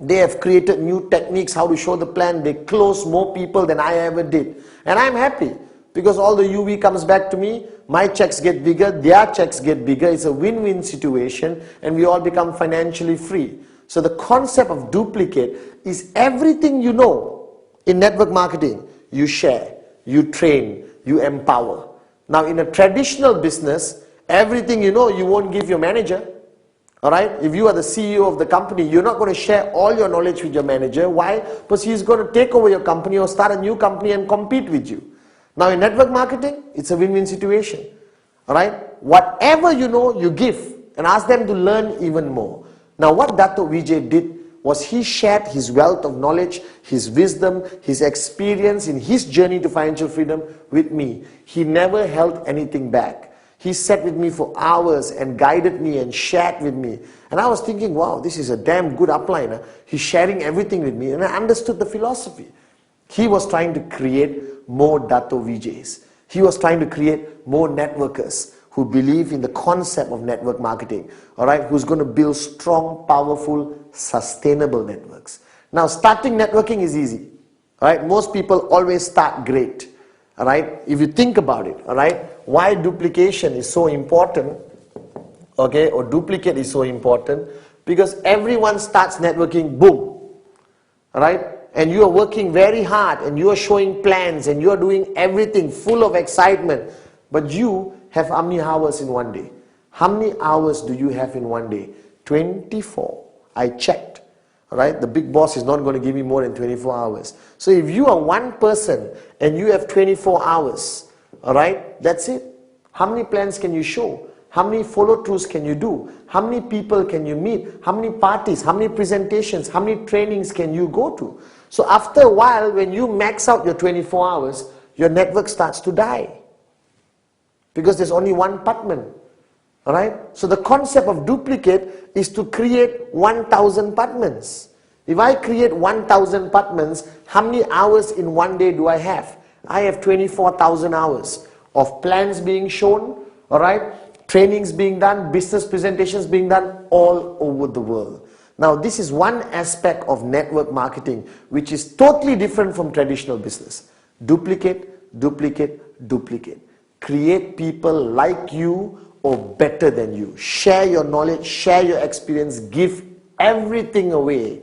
They have created new techniques how to show the plan. They close more people than I ever did. And I'm happy because all the UV comes back to me. My checks get bigger, their checks get bigger. It's a win-win situation and we all become financially free. So the concept of duplicate is everything you know in network marketing. You share, you train, you empower. Now in a traditional business, everything you know, you won't give your manager. Alright, if you are the CEO of the company, you're not going to share all your knowledge with your manager. Why? Because he's going to take over your company or start a new company and compete with you. Now in network marketing, it's a win-win situation. Alright, whatever you know, you give and ask them to learn even more. Now what Dato' Vijay did was he shared his wealth of knowledge, his wisdom, his experience in his journey to financial freedom with me. He never held anything back. He sat with me for hours and guided me and shared with me. And I was thinking, wow, this is a damn good upline. He's sharing everything with me. And I understood the philosophy. He was trying to create more Dato' Vijay's. He was trying to create more networkers who believe in the concept of network marketing. Alright, who's going to build strong, powerful, sustainable networks. Now, starting networking is easy. Alright, most people always start great. Alright, if you think about it, alright, why duplication is so important, okay, or duplicate is so important, because everyone starts networking, boom, alright, and you are working very hard, and you are showing plans, and you are doing everything full of excitement, but you have how many hours in one day? How many hours do you have in one day? 24. I checked. Alright, the big boss is not going to give me more than 24 hours. So if you are one person and you have 24 hours, alright, that's it. How many plans can you show? How many follow-throughs can you do? How many people can you meet? How many parties? How many presentations? How many trainings can you go to? So after a while, when you max out your 24 hours, your network starts to die. Because there's only one Patman. Alright? So the concept of duplicate is to create 1,000 Patmans. If I create 1,000 Patmans, how many hours in one day do I have? I have 24,000 hours of plans being shown, alright? Trainings being done, business presentations being done all over the world. Now this is one aspect of network marketing which is totally different from traditional business. Duplicate, duplicate, duplicate. Create people like you or better than you. Share your knowledge, share your experience, give everything away,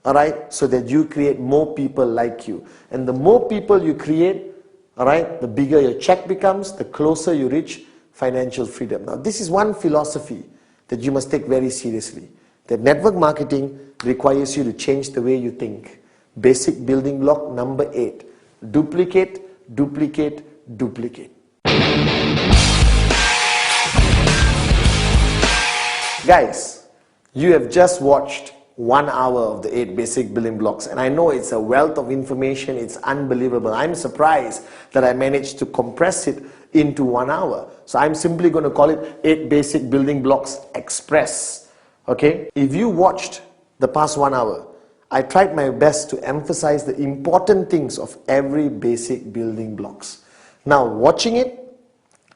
alright, so that you create more people like you. And the more people you create, alright, the bigger your check becomes, the closer you reach financial freedom. Now this is one philosophy that you must take very seriously. That network marketing requires you to change the way you think. Basic building block number 8. Duplicate, duplicate, duplicate. Guys, you have just watched 1 hour of the 8 basic building blocks, and I know it's a wealth of information, it's unbelievable. I'm surprised that I managed to compress it into 1 hour. So I'm simply going to call it 8 basic building blocks express. Okay? If you watched the past 1 hour, I tried my best to emphasize the important things of every basic building blocks. Now watching it,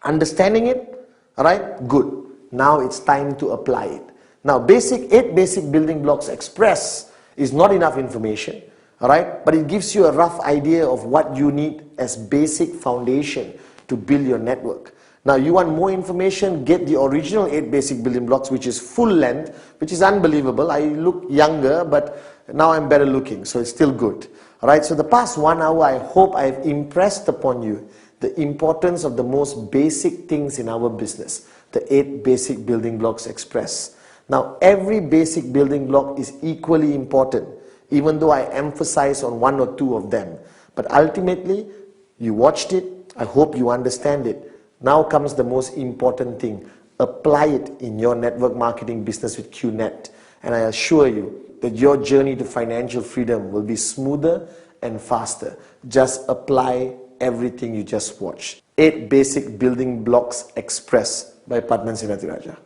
understanding it, alright, good. Now it's time to apply it. Now 8 basic building blocks express is not enough information, alright, but it gives you a rough idea of what you need as basic foundation to build your network. Now you want more information, get the original 8 basic building blocks, which is full length, which is unbelievable. I look younger, but now I'm better looking, so it's still good. Alright, so the past 1 hour, I hope I've impressed upon you the importance of the most basic things in our business. The 8 basic building blocks express. Now every basic building block is equally important, even though I emphasize on 1 or 2 of them. But ultimately, you watched it, I hope you understand it. Now comes the most important thing. Apply it in your network marketing business with Qnet. And I assure you that your journey to financial freedom will be smoother and faster. Just apply everything you just watched. 8 basic building blocks express by Padman Sinatiraja.